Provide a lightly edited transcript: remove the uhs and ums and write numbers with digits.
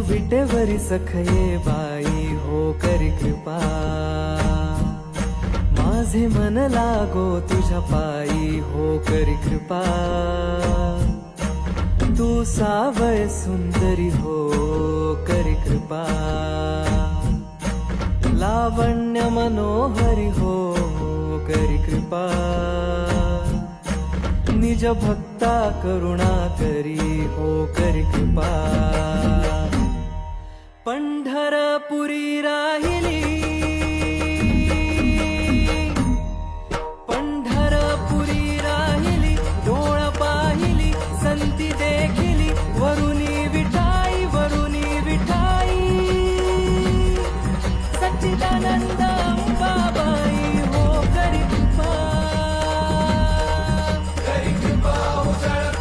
विटेवरी सखये बाई हो करी कृपा, माझे मन लागो तुझ्या पायी हो करी कृपा, तू सावय सुंदरी हो करी कृपा, लावण्य मनोहरी हो करी कृपा, निज भक्ता करुणा करी हो करी कृपा, पंढरपुरी राहिली